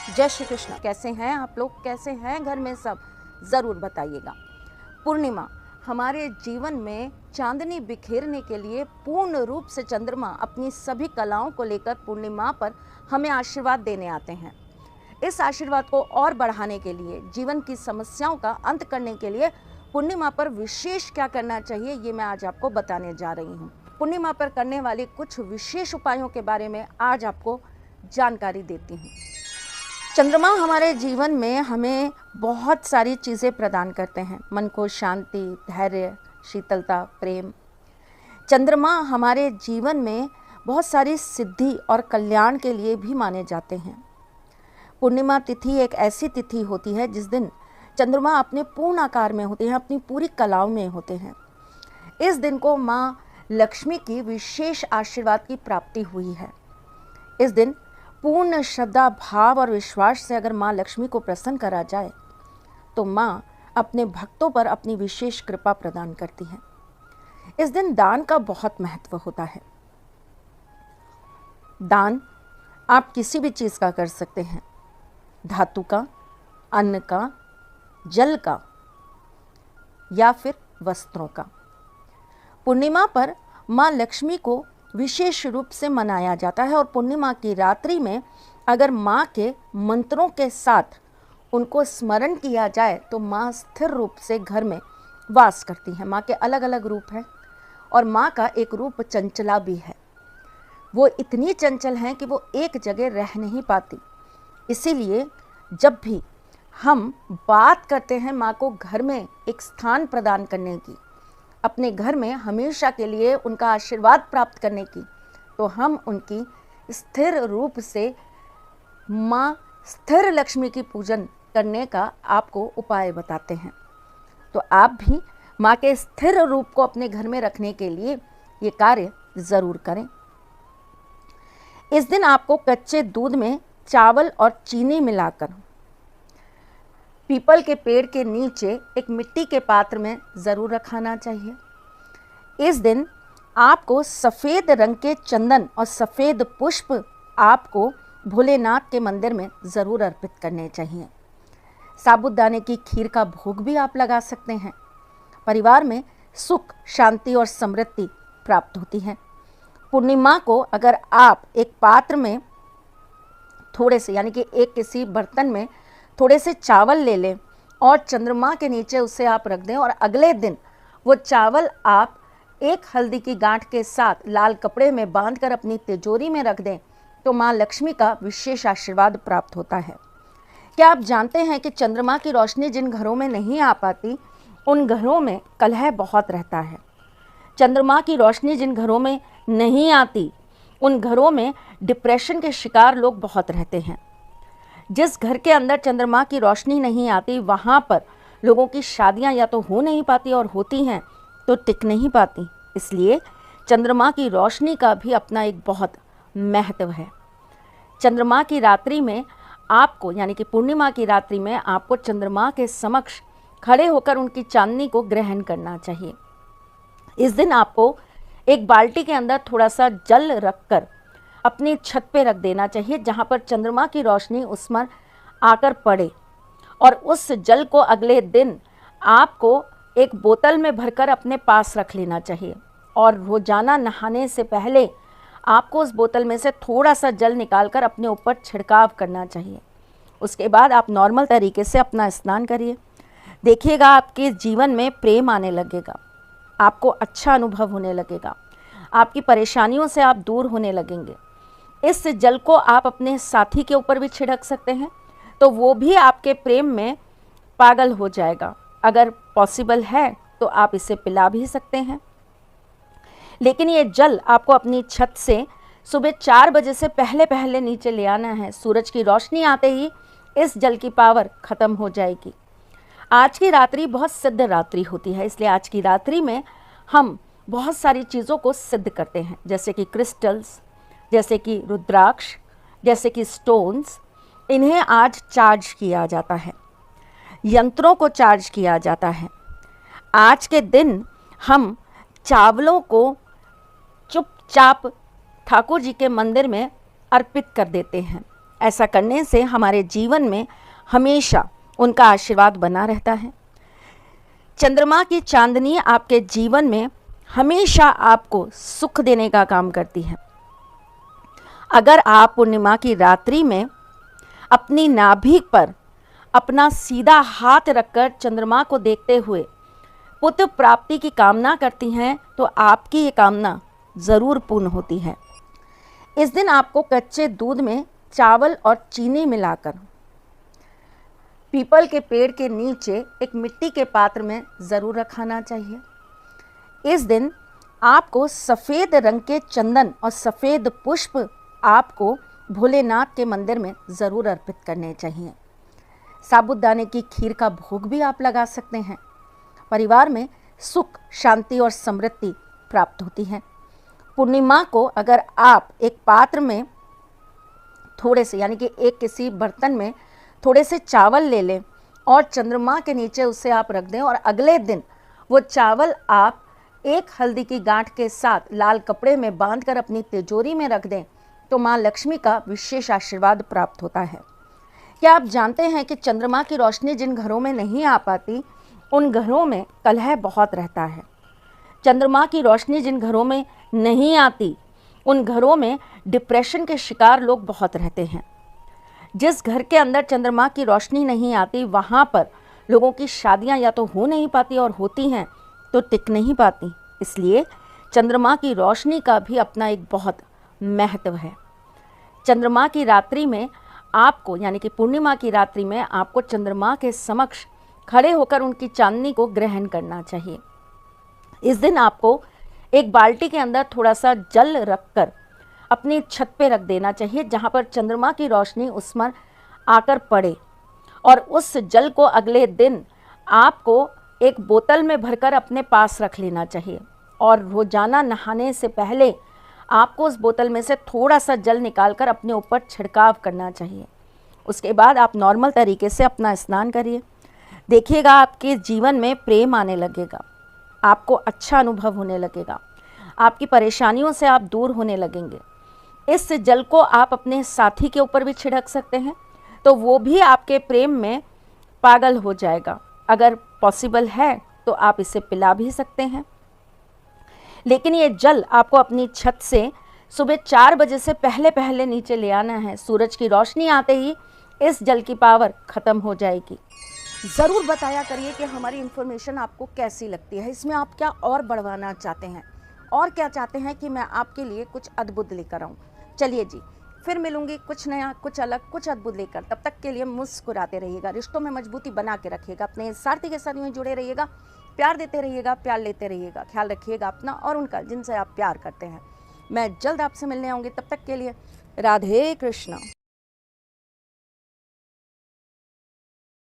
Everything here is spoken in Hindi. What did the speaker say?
जय श्री कृष्ण। कैसे हैं आप लोग, कैसे हैं घर में सब, ज़रूर बताइएगा। पूर्णिमा हमारे जीवन में चांदनी बिखेरने के लिए पूर्ण रूप से चंद्रमा अपनी सभी कलाओं को लेकर पूर्णिमा पर हमें आशीर्वाद देने आते हैं। इस आशीर्वाद को और बढ़ाने के लिए, जीवन की समस्याओं का अंत करने के लिए पूर्णिमा पर विशेष क्या करना चाहिए, ये मैं आज आपको बताने जा रही हूँ। पूर्णिमा पर करने वाले कुछ विशेष उपायों के बारे में आज आपको जानकारी देती हूँ। चंद्रमा हमारे जीवन में हमें बहुत सारी चीज़ें प्रदान करते हैं, मन को शांति, धैर्य, शीतलता, प्रेम। चंद्रमा हमारे जीवन में बहुत सारी सिद्धि और कल्याण के लिए भी माने जाते हैं। पूर्णिमा तिथि एक ऐसी तिथि होती है जिस दिन चंद्रमा अपने पूर्ण आकार में होते हैं, अपनी पूरी कलाओं में होते हैं। इस दिन को माँ लक्ष्मी की विशेष आशीर्वाद की प्राप्ति हुई है। इस दिन पूर्ण श्रद्धा, भाव और विश्वास से अगर माँ लक्ष्मी को प्रसन्न करा जाए तो माँ अपने भक्तों पर अपनी विशेष कृपा प्रदान करती है। इस दिन दान का बहुत महत्व होता है। दान आप किसी भी चीज़ का कर सकते हैं, धातु का, अन्न का, जल का या फिर वस्त्रों का। पूर्णिमा पर माँ लक्ष्मी को विशेष रूप से मनाया जाता है और पूर्णिमा की रात्रि में अगर माँ के मंत्रों के साथ उनको स्मरण किया जाए तो माँ स्थिर रूप से घर में वास करती हैं। माँ के अलग अलग रूप हैं और माँ का एक रूप चंचला भी है। वो इतनी चंचल हैं कि वो एक जगह रह नहीं पाती। इसीलिए जब भी हम बात करते हैं माँ को घर में एक स्थान प्रदान करने की, अपने घर में हमेशा के लिए उनका आशीर्वाद प्राप्त करने की, तो हम उनकी स्थिर रूप से माँ स्थिर लक्ष्मी की पूजन करने का आपको उपाय बताते हैं। तो आप भी माँ के स्थिर रूप को अपने घर में रखने के लिए ये कार्य ज़रूर करें। इस दिन आपको कच्चे दूध में चावल और चीनी मिलाकर पीपल के पेड़ के नीचे एक मिट्टी के पात्र में ज़रूर रखाना चाहिए। इस दिन आपको सफ़ेद रंग के चंदन और सफ़ेद पुष्प आपको भोलेनाथ के मंदिर में ज़रूर अर्पित करने चाहिए। साबूदाने की खीर का भोग भी आप लगा सकते हैं। परिवार में सुख, शांति और समृद्धि प्राप्त होती है। पूर्णिमा को अगर आप एक पात्र में थोड़े से, यानी कि एक किसी बर्तन में थोड़े से चावल ले लें और चंद्रमा के नीचे उसे आप रख दें और अगले दिन वो चावल आप एक हल्दी की गांठ के साथ लाल कपड़े में बांधकर अपनी तिजोरी में रख दें तो माँ लक्ष्मी का विशेष आशीर्वाद प्राप्त होता है। क्या आप जानते हैं कि चंद्रमा की रोशनी जिन घरों में नहीं आ पाती उन घरों में कलह बहुत रहता है। चंद्रमा की रोशनी जिन घरों में नहीं आती उन घरों में डिप्रेशन के शिकार लोग बहुत रहते हैं। जिस घर के अंदर चंद्रमा की रोशनी नहीं आती वहाँ पर लोगों की शादियाँ या तो हो नहीं पाती और होती हैं तो टिक नहीं पाती। इसलिए चंद्रमा की रोशनी का भी अपना एक बहुत महत्व है। चंद्रमा की रात्रि में आपको, यानी कि पूर्णिमा की रात्रि में आपको चंद्रमा के समक्ष खड़े होकर उनकी चांदनी को ग्रहण करना चाहिए। इस दिन आपको एक बाल्टी के अंदर थोड़ा सा जल रखकर अपनी छत पे रख देना चाहिए जहाँ पर चंद्रमा की रोशनी उस पर आकर पड़े, और उस जल को अगले दिन आपको एक बोतल में भरकर अपने पास रख लेना चाहिए और रोजाना नहाने से पहले आपको उस बोतल में से थोड़ा सा जल निकालकर अपने ऊपर छिड़काव करना चाहिए। उसके बाद आप नॉर्मल तरीके से अपना स्नान करिए। देखिएगा आपके जीवन में प्रेम आने लगेगा, आपको अच्छा अनुभव होने लगेगा, आपकी परेशानियों से आप दूर होने लगेंगे। इस जल को आप अपने साथी के ऊपर भी छिड़क सकते हैं तो वो भी आपके प्रेम में पागल हो जाएगा। अगर पॉसिबल है तो आप इसे पिला भी सकते हैं। लेकिन ये जल आपको अपनी छत से सुबह 4 बजे से पहले पहले नीचे ले आना है। सूरज की रोशनी आते ही इस जल की पावर ख़त्म हो जाएगी। आज की रात्रि बहुत सिद्ध रात्रि होती है, इसलिए आज की रात्रि में हम बहुत सारी चीज़ों को सिद्ध करते हैं, जैसे कि क्रिस्टल्स, जैसे कि रुद्राक्ष, जैसे कि स्टोन्स। इन्हें आज चार्ज किया जाता है, यंत्रों को चार्ज किया जाता है। आज के दिन हम चावलों को चुपचाप ठाकुर जी के मंदिर में अर्पित कर देते हैं। ऐसा करने से हमारे जीवन में हमेशा उनका आशीर्वाद बना रहता है। चंद्रमा की चांदनी आपके जीवन में हमेशा आपको सुख देने का काम करती है। अगर आप पूर्णिमा की रात्रि में अपनी नाभि पर अपना सीधा हाथ रखकर चंद्रमा को देखते हुए पुत्र प्राप्ति की कामना करती हैं तो आपकी ये कामना ज़रूर पूर्ण होती है। इस दिन आपको कच्चे दूध में चावल और चीनी मिलाकर पीपल के पेड़ के नीचे एक मिट्टी के पात्र में ज़रूर रखाना चाहिए। इस दिन आपको सफ़ेद रंग के चंदन और सफ़ेद पुष्प आपको भोलेनाथ के मंदिर में ज़रूर अर्पित करने चाहिए। साबूदाने की खीर का भोग भी आप लगा सकते हैं। परिवार में सुख, शांति और समृद्धि प्राप्त होती है। पूर्णिमा को अगर आप एक पात्र में थोड़े से यानी कि एक किसी बर्तन में थोड़े से चावल ले लें और चंद्रमा के नीचे उसे आप रख दें और अगले दिन वो चावल आप एक हल्दी की गांठ के साथ लाल कपड़े में बांधकर अपनी तिजोरी में रख दें तो माँ लक्ष्मी का विशेष आशीर्वाद प्राप्त होता है। क्या आप जानते हैं कि चंद्रमा की रोशनी जिन घरों में नहीं आ पाती उन घरों में कलह बहुत रहता है। चंद्रमा की रोशनी जिन घरों में नहीं आती उन घरों में डिप्रेशन के शिकार लोग बहुत रहते हैं। जिस घर के अंदर चंद्रमा की रोशनी नहीं आती वहाँ पर लोगों की शादियाँ या तो हो नहीं पाती और होती हैं तो टिक नहीं पाती। इसलिए चंद्रमा की रोशनी का भी अपना एक बहुत महत्व है। चंद्रमा की रात्रि में आपको यानी कि पूर्णिमा की रात्रि में आपको चंद्रमा के समक्ष खड़े होकर उनकी चांदनी को ग्रहण करना चाहिए। इस दिन आपको एक बाल्टी के अंदर थोड़ा सा जल रखकर अपनी छत पे रख देना चाहिए जहाँ पर चंद्रमा की रोशनी उस पर आकर पड़े और उस जल को अगले दिन आपको एक बोतल में भरकर अपने पास रख लेना चाहिए और रोजाना नहाने से पहले आपको उस बोतल में से थोड़ा सा जल निकालकर अपने ऊपर छिड़काव करना चाहिए। उसके बाद आप नॉर्मल तरीके से अपना स्नान करिए। देखिएगा आपके जीवन में प्रेम आने लगेगा, आपको अच्छा अनुभव होने लगेगा, आपकी परेशानियों से आप दूर होने लगेंगे। इस जल को आप अपने साथी के ऊपर भी छिड़क सकते हैं तो वो भी आपके प्रेम में पागल हो जाएगा। अगर पॉसिबल है तो आप इसे पिला भी सकते हैं। लेकिन ये जल आपको अपनी छत से सुबह 4 बजे से पहले पहले नीचे ले आना है। सूरज की रोशनी आते ही इस जल की पावर ख़त्म हो जाएगी। ज़रूर बताया करिए कि हमारी इन्फॉर्मेशन आपको कैसी लगती है, इसमें आप क्या और बढ़वाना चाहते हैं और क्या चाहते हैं कि मैं आपके लिए कुछ अद्भुत लेकर आऊँ। चलिए जी, फिर मिलूंगी कुछ नया, कुछ अलग, कुछ अद्भुत लेकर। तब तक के लिए मुस्कुराते रहिएगा, रिश्तों में मजबूती बना के रखिएगा, अपने साथी के साथ में जुड़े रहिएगा, प्यार देते रहिएगा, प्यार लेते रहिएगा। ख्याल रखिएगा अपना और उनका जिनसे आप प्यार करते हैं। मैं जल्द आपसे मिलने आऊँगी, तब तक के लिए राधे कृष्णा।